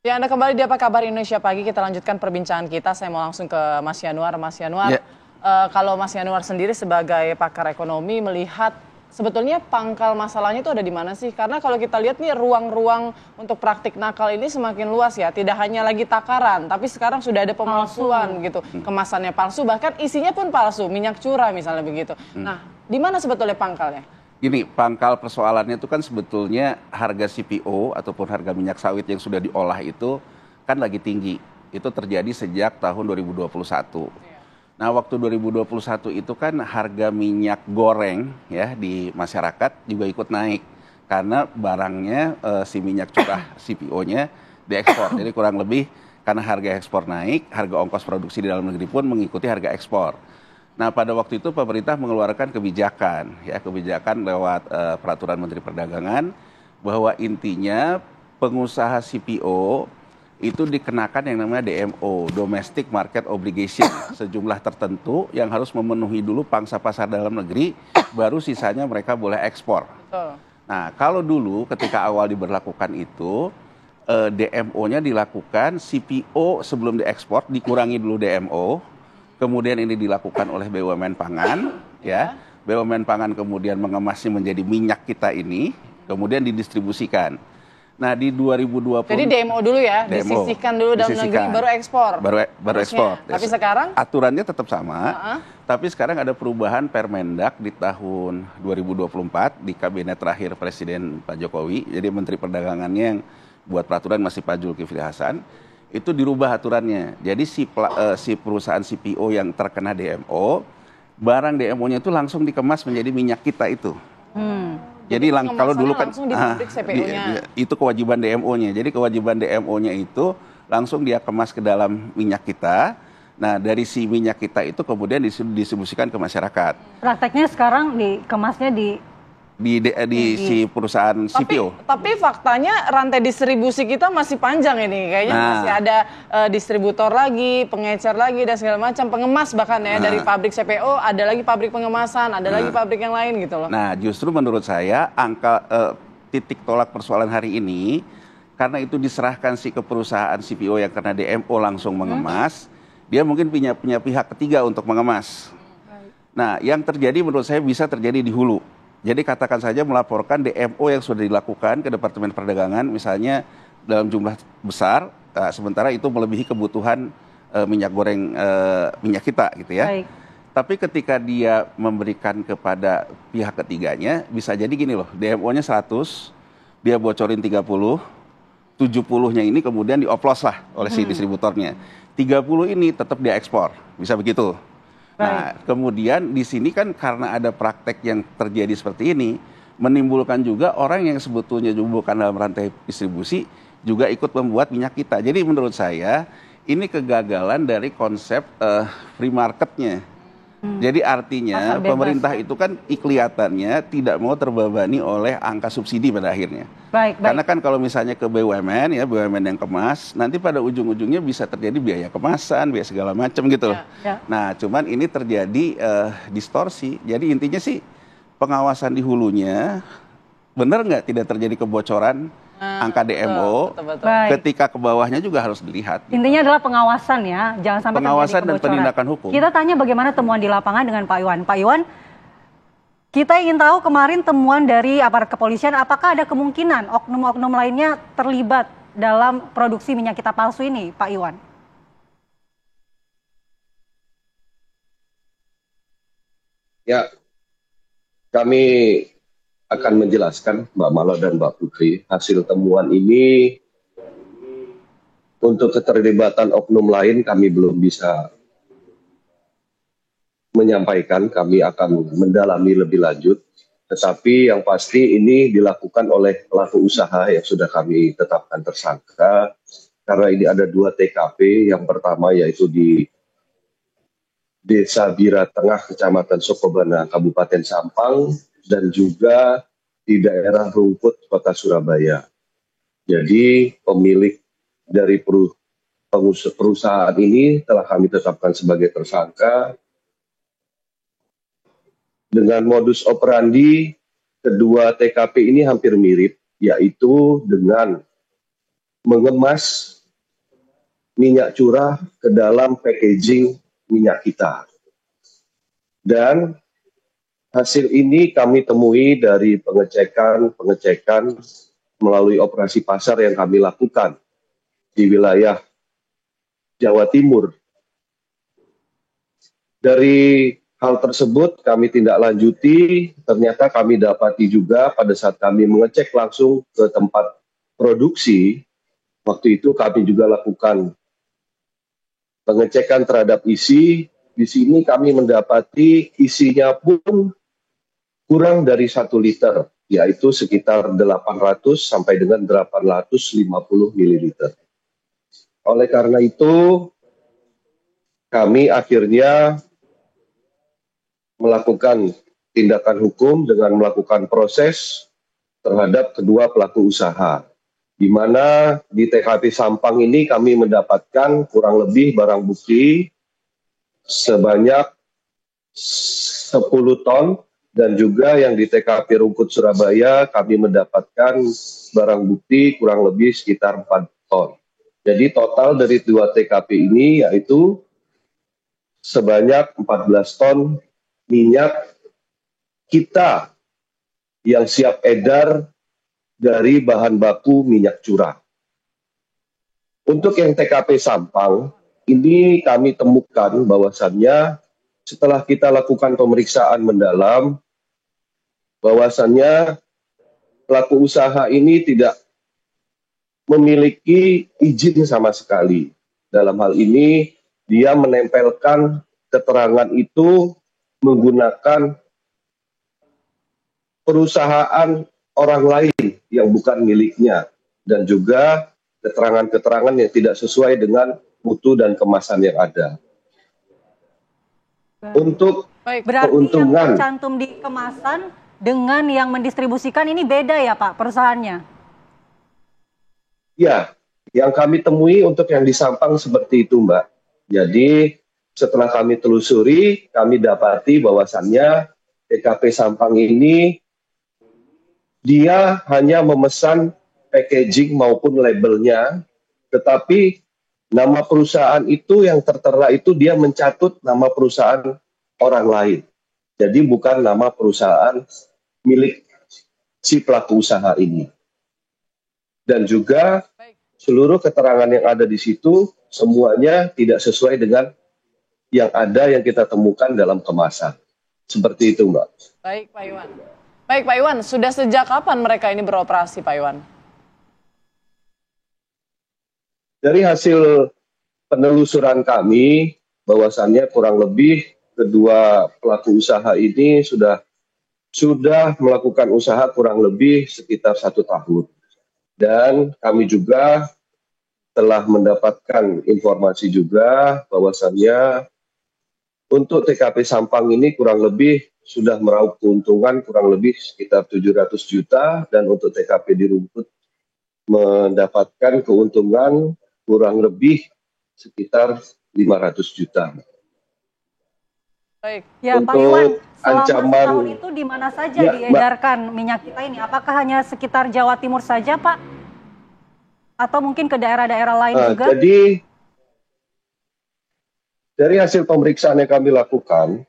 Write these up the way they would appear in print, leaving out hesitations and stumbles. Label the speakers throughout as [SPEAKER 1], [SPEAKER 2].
[SPEAKER 1] Ya, Anda kembali di Apa Kabar Indonesia Pagi. Kita lanjutkan perbincangan kita. Saya mau langsung ke Mas Yanuar. Mas Yanuar,
[SPEAKER 2] Ya,
[SPEAKER 1] kalau Mas Yanuar sendiri sebagai pakar ekonomi melihat sebetulnya pangkal masalahnya itu ada di mana sih? Karena kalau kita lihat nih ruang-ruang untuk praktik nakal ini semakin luas ya. Tidak hanya lagi takaran, tapi sekarang sudah ada pemalsuan gitu. Kemasannya palsu, bahkan isinya pun palsu. Minyak curah misalnya begitu. Nah, di mana sebetulnya pangkalnya?
[SPEAKER 2] gini, pangkal persoalannya itu kan sebetulnya harga CPO ataupun harga minyak sawit yang sudah diolah itu kan lagi tinggi. Itu terjadi sejak tahun 2021. Nah, waktu 2021 itu kan harga minyak goreng ya di masyarakat juga ikut naik karena barangnya si minyak curah CPO-nya diekspor. Jadi kurang lebih karena harga ekspor naik, harga ongkos produksi di dalam negeri pun mengikuti harga ekspor. Nah, pada waktu itu pemerintah mengeluarkan kebijakan lewat peraturan Menteri Perdagangan bahwa intinya pengusaha CPO itu dikenakan yang namanya DMO, Domestic Market Obligation, sejumlah tertentu yang harus memenuhi dulu pangsa pasar dalam negeri, baru sisanya mereka boleh ekspor.
[SPEAKER 1] Betul.
[SPEAKER 2] Nah, kalau dulu ketika awal diberlakukan itu, DMO-nya dilakukan, CPO sebelum diekspor dikurangi dulu DMO, kemudian ini dilakukan oleh BUMN Pangan, ya. BUMN Pangan kemudian mengemasnya menjadi minyak kita ini, kemudian didistribusikan. Nah, di 2020
[SPEAKER 1] Jadi DMO dulu ya,
[SPEAKER 2] DMO,
[SPEAKER 1] disisihkan dulu dalam negeri,
[SPEAKER 2] disisihkan.
[SPEAKER 1] baru ekspor.
[SPEAKER 2] Baru ekspor.
[SPEAKER 1] Tapi sekarang?
[SPEAKER 2] Aturannya tetap sama, tapi sekarang ada perubahan Permendak di tahun 2024 di kabinet terakhir Presiden Pak Jokowi. Jadi Menteri Perdagangannya yang buat peraturan masih Pak Zulkifli Hasan. Itu dirubah aturannya. Jadi si perusahaan CPO yang terkena DMO, barang DMO-nya itu langsung dikemas menjadi minyak kita itu. Jadi kalau dulu kan
[SPEAKER 1] langsung di pabrik CPO-nya.
[SPEAKER 2] itu kewajiban DMO-nya. Jadi kewajiban DMO-nya itu langsung dia kemas ke dalam minyak kita. Nah, dari si minyak kita itu kemudian didistribusikan ke masyarakat.
[SPEAKER 3] Prakteknya sekarang dikemasnya
[SPEAKER 2] Di si perusahaan CPO.
[SPEAKER 1] Tapi faktanya rantai distribusi kita masih panjang ini. Kayaknya masih ada distributor lagi, pengecer lagi, dan segala macam. Pengemas bahkan ya, dari pabrik CPO, ada lagi pabrik pengemasan, ada lagi pabrik yang lain gitu loh.
[SPEAKER 2] Nah, justru menurut saya angka titik tolak persoalan hari ini, karena itu diserahkan ke perusahaan CPO yang karena DMO langsung mengemas, dia mungkin punya pihak ketiga untuk mengemas. Nah, yang terjadi menurut saya bisa terjadi di hulu. Jadi katakan saja melaporkan DMO yang sudah dilakukan ke Departemen Perdagangan, misalnya dalam jumlah besar, sementara itu melebihi kebutuhan minyak goreng minyak kita gitu ya.
[SPEAKER 3] Baik.
[SPEAKER 2] Tapi ketika dia memberikan kepada pihak ketiganya, bisa jadi gini loh, DMO-nya 100, dia bocorin 30, 70-nya ini kemudian dioplos lah oleh si distributornya. 30 ini tetap dia ekspor, bisa begitu. Nah, kemudian di sini kan karena ada praktek yang terjadi seperti ini, menimbulkan juga orang yang sebetulnya juga bukan dalam rantai distribusi, juga ikut membuat minyak kita. Jadi menurut saya, ini kegagalan dari konsep free marketnya. Jadi artinya pemerintah itu kan kelihatannya tidak mau terbebani oleh angka subsidi pada akhirnya. Karena kan kalau misalnya ke BUMN ya, BUMN yang kemas, nanti pada ujung-ujungnya bisa terjadi biaya kemasan, biaya segala macam gitu. Nah, cuman ini terjadi distorsi. Jadi intinya sih pengawasan di hulunya, benar nggak tidak terjadi kebocoran angka DMO, ketika ke bawahnya juga harus dilihat.
[SPEAKER 3] Intinya adalah pengawasan ya, jangan sampai
[SPEAKER 2] pengawasan dan penindakan hukum.
[SPEAKER 3] Kita tanya bagaimana temuan di lapangan dengan Pak Iwan. Pak Iwan, kita ingin tahu kemarin temuan dari aparat kepolisian, apakah ada kemungkinan oknum-oknum lainnya terlibat dalam produksi minyak kita palsu ini, Pak Iwan?
[SPEAKER 4] Ya, kami akan menjelaskan Mbak Mala dan Mbak Putri hasil temuan ini. Untuk keterlibatan oknum lain kami belum bisa menyampaikan, kami akan mendalami lebih lanjut, tetapi yang pasti ini dilakukan oleh pelaku usaha yang sudah kami tetapkan tersangka, karena ini ada 2 TKP. Yang pertama yaitu di Desa Bira Tengah, Kecamatan Sokobana, Kabupaten Sampang, dan juga di daerah Rungkut, Kota Surabaya. Jadi pemilik dari perusahaan ini telah kami tetapkan sebagai tersangka. Dengan modus operandi kedua TKP ini hampir mirip, yaitu dengan mengemas minyak curah ke dalam packaging minyak kita. Dan hasil ini kami temui dari pengecekan melalui operasi pasar yang kami lakukan di wilayah Jawa Timur. Dari hal tersebut kami tindak lanjuti, ternyata kami dapati juga pada saat kami mengecek langsung ke tempat produksi, waktu itu kami juga lakukan pengecekan terhadap isi. Di sini kami mendapati isinya pun kurang dari 1 liter, yaitu sekitar 800 sampai dengan 850 ml. Oleh karena itu, kami akhirnya melakukan tindakan hukum dengan melakukan proses terhadap kedua pelaku usaha. Di mana di TKP Sampang ini kami mendapatkan kurang lebih barang bukti sebanyak 10 ton, dan juga yang di TKP Rungkut Surabaya kami mendapatkan barang bukti kurang lebih sekitar 4 ton. Jadi total dari 2 TKP ini yaitu sebanyak 14 ton minyak kita yang siap edar dari bahan baku minyak curah. Untuk yang TKP Sampang, ini kami temukan bahwasannya setelah kita lakukan pemeriksaan mendalam, bahwasannya pelaku usaha ini tidak memiliki izin sama sekali. Dalam hal ini, dia menempelkan keterangan itu menggunakan perusahaan orang lain yang bukan miliknya, dan juga keterangan-keterangan yang tidak sesuai dengan mutu dan kemasan yang ada. Untuk
[SPEAKER 3] Berarti
[SPEAKER 4] keuntungan,
[SPEAKER 3] yang tercantum di kemasan dengan yang mendistribusikan ini beda ya Pak perusahaannya?
[SPEAKER 4] ya, yang kami temui untuk yang di Sampang seperti itu, Mbak. Jadi setelah kami telusuri, kami dapati bahwasannya TKP Sampang ini dia hanya memesan packaging maupun labelnya, tetapi nama perusahaan itu yang tertera itu dia mencatut nama perusahaan orang lain. Jadi bukan nama perusahaan milik si pelaku usaha ini. Dan juga seluruh keterangan yang ada di situ semuanya tidak sesuai dengan yang ada yang kita temukan dalam kemasan. Seperti itu, Mbak.
[SPEAKER 1] Baik, Pak Iwan. Baik, Pak Iwan, sudah sejak kapan mereka ini beroperasi, Pak Iwan?
[SPEAKER 4] Dari hasil penelusuran kami, bahwasannya kurang lebih kedua pelaku usaha ini sudah melakukan usaha kurang lebih sekitar 1 tahun. Dan kami juga telah mendapatkan informasi juga bahwasannya untuk TKP Sampang ini kurang lebih sudah meraup keuntungan kurang lebih sekitar 700 juta, dan untuk TKP di Rungkut mendapatkan keuntungan kurang lebih sekitar 500 juta.
[SPEAKER 1] Baik.
[SPEAKER 3] Ya Pak
[SPEAKER 4] Untuk
[SPEAKER 3] Iwan, selama
[SPEAKER 4] ancaman-
[SPEAKER 3] setahun itu di mana saja
[SPEAKER 4] Ya,
[SPEAKER 3] diedarkan minyak kita ini? Apakah hanya sekitar Jawa Timur saja Pak? Atau mungkin ke daerah-daerah lain juga?
[SPEAKER 4] Jadi dari hasil pemeriksaan yang kami lakukan,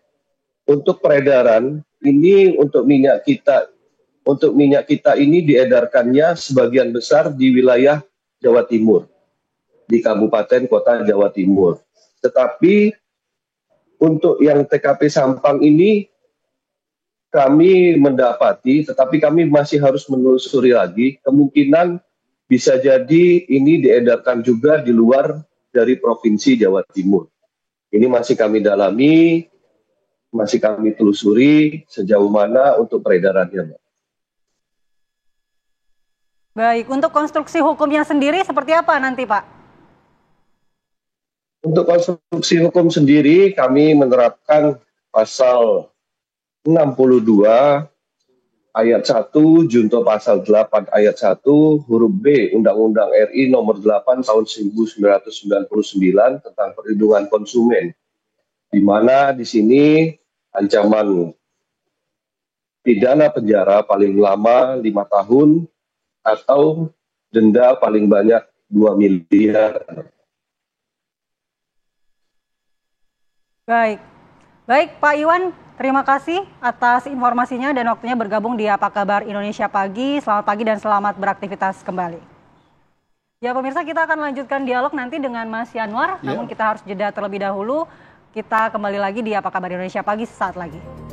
[SPEAKER 4] untuk peredaran ini untuk minyak kita ini diedarkannya sebagian besar di wilayah Jawa Timur, di kabupaten kota Jawa Timur. Tetapi untuk yang TKP Sampang ini kami mendapati, tetapi kami masih harus menelusuri lagi, kemungkinan bisa jadi ini diedarkan juga di luar dari Provinsi Jawa Timur. Ini masih kami dalami, masih kami telusuri sejauh mana untuk peredarannya, Mbak.
[SPEAKER 3] Baik, untuk konstruksi hukumnya sendiri seperti apa nanti Pak?
[SPEAKER 4] Untuk konstruksi hukum sendiri kami menerapkan pasal 62 ayat 1 junto pasal 8 ayat 1 huruf B Undang-Undang RI nomor 8 tahun 1999 tentang perlindungan konsumen, di mana di sini ancaman pidana penjara paling lama 5 tahun atau denda paling banyak 2 miliar.
[SPEAKER 3] Baik, baik Pak Iwan, terima kasih atas informasinya dan waktunya bergabung di Apa Kabar Indonesia Pagi. Selamat pagi dan selamat beraktivitas kembali. Ya pemirsa, kita akan lanjutkan dialog nanti dengan Mas Yanwar, namun kita harus jeda terlebih dahulu. Kita kembali lagi di Apa Kabar Indonesia Pagi sesaat lagi.